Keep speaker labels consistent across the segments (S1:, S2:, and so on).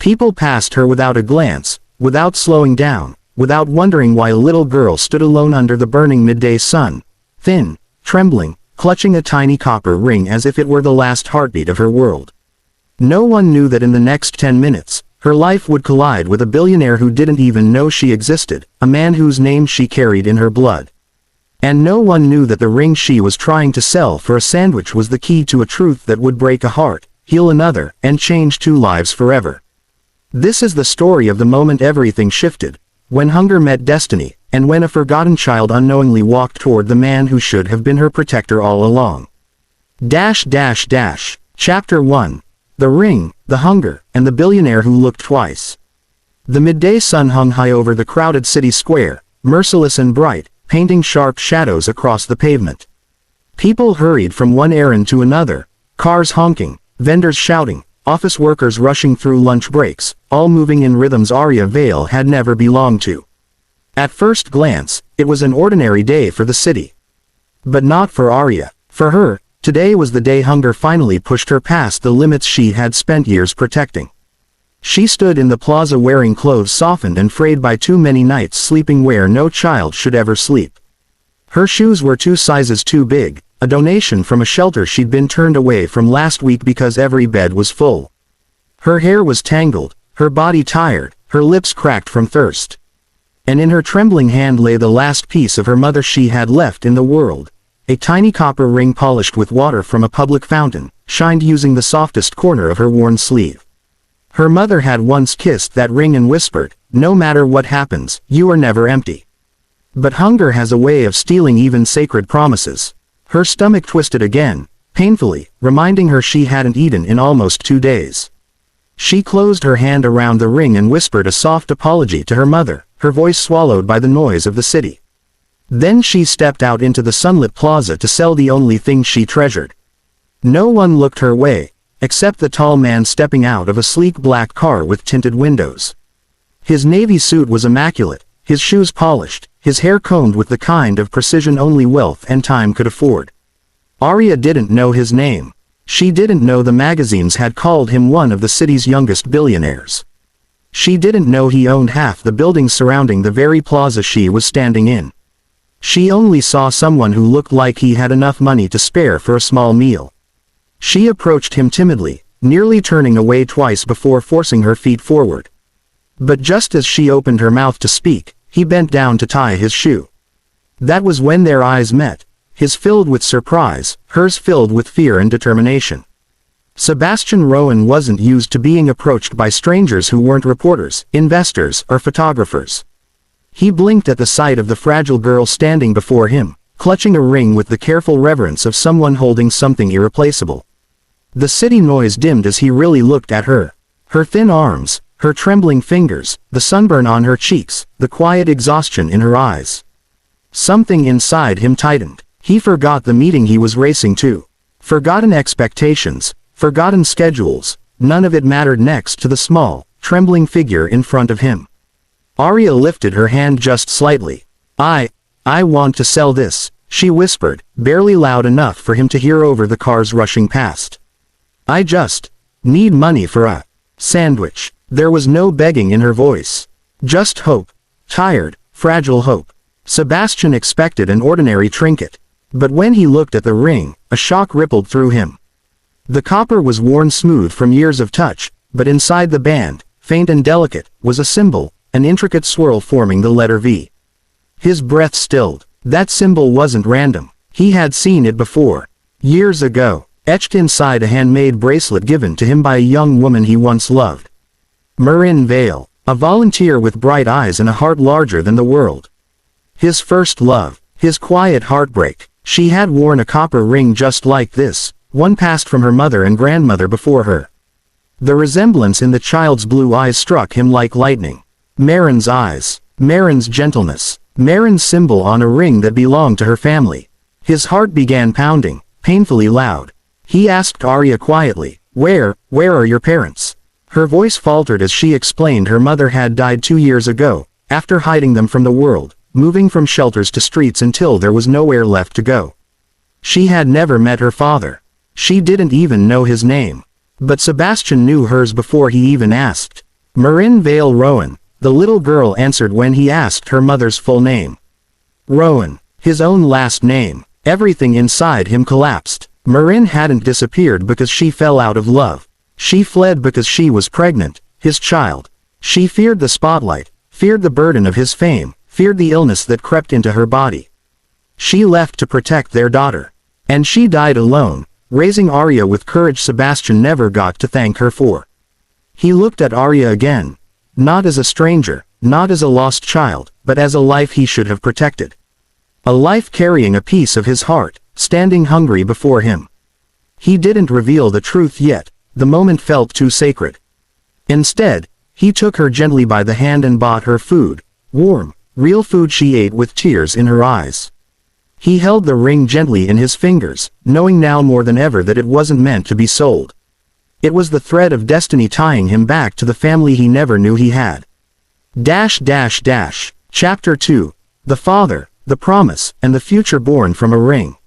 S1: People passed her without a glance, without slowing down, without wondering why a little girl stood alone under the burning midday sun, thin, trembling, clutching a tiny copper ring as if it were the last heartbeat of her world. No one knew that in the next 10 minutes, her life would collide with a billionaire who didn't even know she existed, a man whose name she carried in her blood. And no one knew that the ring she was trying to sell for a sandwich was the key to a truth that would break a heart, heal another, and change 2 lives forever. This is the story of the moment everything shifted, when hunger met destiny, and when a forgotten child unknowingly walked toward the man who should have been her protector all along. Chapter 1. The Ring, the Hunger, and the Billionaire Who Looked Twice. The midday sun hung high over the crowded city square, merciless and bright, painting sharp shadows across the pavement. People hurried from one errand to another, cars honking, vendors shouting, office workers rushing through lunch breaks, all moving in rhythms Arya Vale had never belonged to. At first glance, it was an ordinary day for the city. But not for Arya. For her, today was the day hunger finally pushed her past the limits she had spent years protecting. She stood in the plaza wearing clothes softened and frayed by too many nights sleeping where no child should ever sleep. Her shoes were 2 sizes too big, a donation from a shelter she'd been turned away from last week because every bed was full. Her hair was tangled, her body tired, her lips cracked from thirst. And in her trembling hand lay the last piece of her mother she had left in the world, a tiny copper ring polished with water from a public fountain, shined using the softest corner of her worn sleeve. Her mother had once kissed that ring and whispered, "No matter what happens, you are never empty." But hunger has a way of stealing even sacred promises. Her stomach twisted again, painfully, reminding her she hadn't eaten in almost 2 days. She closed her hand around the ring and whispered a soft apology to her mother, her voice swallowed by the noise of the city. Then she stepped out into the sunlit plaza to sell the only thing she treasured. No one looked her way, except the tall man stepping out of a sleek black car with tinted windows. His navy suit was immaculate, his shoes polished, his hair combed with the kind of precision only wealth and time could afford. Arya didn't know his name. She didn't know the magazines had called him one of the city's youngest billionaires. She didn't know he owned half the buildings surrounding the very plaza she was standing in. She only saw someone who looked like he had enough money to spare for a small meal. She approached him timidly, nearly turning away twice before forcing her feet forward. But just as she opened her mouth to speak, he bent down to tie his shoe. That was when their eyes met, his filled with surprise, hers filled with fear and determination. Sebastian Rowan wasn't used to being approached by strangers who weren't reporters, investors, or photographers. He blinked at the sight of the fragile girl standing before him, clutching a ring with the careful reverence of someone holding something irreplaceable. The city noise dimmed as he really looked at her. Her thin arms, her trembling fingers, the sunburn on her cheeks, the quiet exhaustion in her eyes. Something inside him tightened. He forgot the meeting he was racing to. Forgotten expectations, forgotten schedules, none of it mattered next to the small, trembling figure in front of him. Arya lifted her hand just slightly. I want to sell this, she whispered, barely loud enough for him to hear over the cars rushing past. I just need money for a sandwich. There was no begging in her voice. Just hope. Tired, fragile hope. Sebastian expected an ordinary trinket. But when he looked at the ring, a shock rippled through him. The copper was worn smooth from years of touch, but inside the band, faint and delicate, was a symbol, an intricate swirl forming the letter V. His breath stilled. That symbol wasn't random. He had seen it before. Years ago, etched inside a handmade bracelet given to him by a young woman he once loved. Marin Vale, a volunteer with bright eyes and a heart larger than the world. His first love, his quiet heartbreak. She had worn a copper ring just like this, one passed from her mother and grandmother before her. The resemblance in the child's blue eyes struck him like lightning. Marin's eyes, Marin's gentleness, Marin's symbol on a ring that belonged to her family. His heart began pounding, painfully loud. He asked Arya quietly, where are your parents? Her voice faltered as she explained her mother had died 2 years ago, after hiding them from the world, moving from shelters to streets until there was nowhere left to go. She had never met her father. She didn't even know his name. But Sebastian knew hers before he even asked. Marin Vale Rowan, the little girl answered when he asked her mother's full name. Rowan, his own last name. Everything inside him collapsed. Marin hadn't disappeared because she fell out of love. She fled because she was pregnant, his child. She feared the spotlight, feared the burden of his fame, feared the illness that crept into her body. She left to protect their daughter. And she died alone, raising Arya with courage Sebastian never got to thank her for. He looked at Arya again. Not as a stranger, not as a lost child, but as a life he should have protected. A life carrying a piece of his heart, standing hungry before him. He didn't reveal the truth yet, the moment felt too sacred. Instead, he took her gently by the hand and bought her food, warm, real food she ate with tears in her eyes. He held the ring gently in his fingers, knowing now more than ever that it wasn't meant to be sold. It was the thread of destiny tying him back to the family he never knew he had. Chapter 2. The Father, the Promise, and the Future Born from a Ring.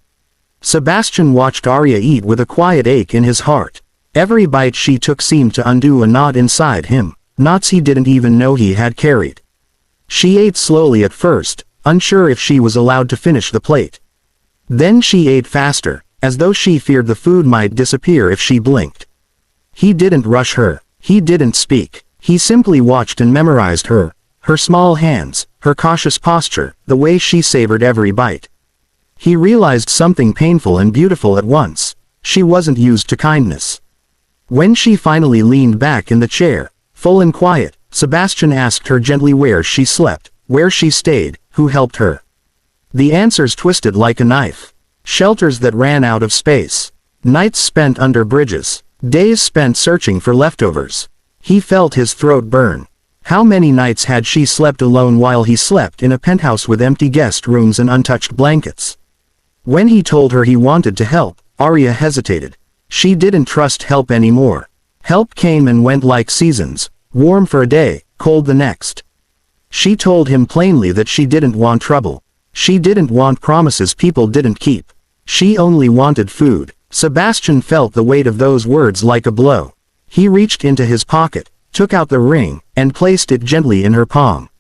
S1: Sebastian watched Arya eat with a quiet ache in his heart. Every bite she took seemed to undo a knot inside him, knots he didn't even know he had carried. She ate slowly at first, unsure if she was allowed to finish the plate. Then she ate faster, as though she feared the food might disappear if she blinked. He didn't rush her. He didn't speak. He simply watched and memorized her small hands, her cautious posture, the way she savored every bite. He realized something painful and beautiful at once. She wasn't used to kindness. When she finally leaned back in the chair, full and quiet, Sebastian asked her gently where she slept, where she stayed, who helped her. The answers twisted like a knife. Shelters that ran out of space. Nights spent under bridges. Days spent searching for leftovers. He felt his throat burn. How many nights had she slept alone while he slept in a penthouse with empty guest rooms and untouched blankets? When he told her he wanted to help, Arya hesitated. She didn't trust help anymore. Help came and went like seasons, warm for a day, cold the next. She told him plainly that she didn't want trouble. She didn't want promises people didn't keep. She only wanted food. Sebastian felt the weight of those words like a blow. He reached into his pocket, took out the ring, and placed it gently in her palm.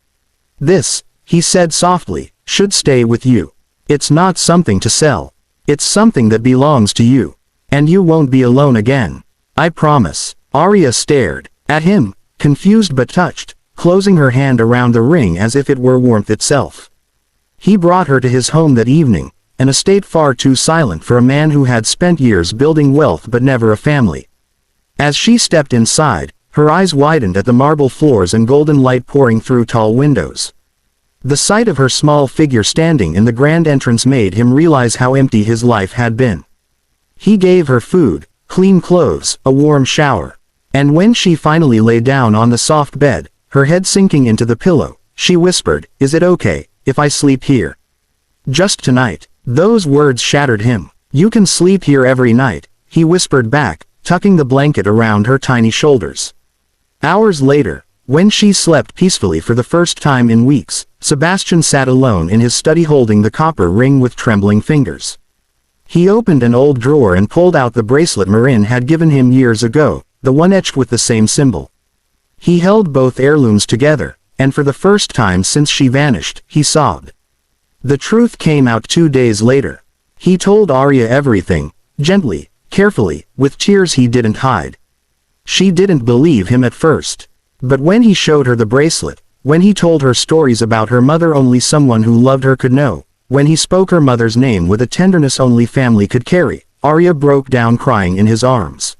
S1: "This," he said softly, "should stay with you. It's not something to sell. It's something that belongs to you. And you won't be alone again. I promise." Arya stared at him, confused but touched, closing her hand around the ring as if it were warmth itself. He brought her to his home that evening, an estate far too silent for a man who had spent years building wealth but never a family. As she stepped inside, her eyes widened at the marble floors and golden light pouring through tall windows. The sight of her small figure standing in the grand entrance made him realize how empty his life had been. He gave her food, clean clothes, a warm shower. And when she finally lay down on the soft bed, her head sinking into the pillow, she whispered, "Is it okay if I sleep here? Just tonight?" Those words shattered him. "You can sleep here every night," he whispered back, tucking the blanket around her tiny shoulders. Hours later, when she slept peacefully for the first time in weeks, Sebastian sat alone in his study holding the copper ring with trembling fingers. He opened an old drawer and pulled out the bracelet Marin had given him years ago, the one etched with the same symbol. He held both heirlooms together, and for the first time since she vanished, he sobbed. The truth came out 2 days later. He told Arya everything, gently, carefully, with tears he didn't hide. She didn't believe him at first. But when he showed her the bracelet, when he told her stories about her mother only someone who loved her could know, when he spoke her mother's name with a tenderness only family could carry, Arya broke down crying in his arms.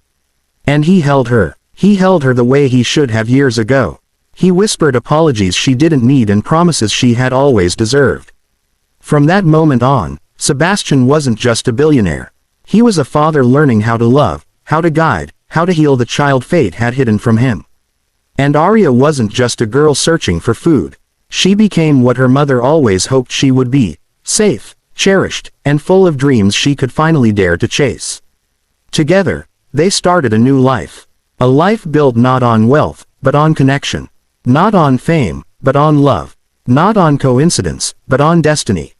S1: And he held her. He held her the way he should have years ago. He whispered apologies she didn't need and promises she had always deserved. From that moment on, Sebastian wasn't just a billionaire. He was a father learning how to love, how to guide, how to heal the child fate had hidden from him. And Arya wasn't just a girl searching for food. She became what her mother always hoped she would be, safe, cherished, and full of dreams she could finally dare to chase. Together, they started a new life. A life built not on wealth, but on connection. Not on fame, but on love. Not on coincidence, but on destiny.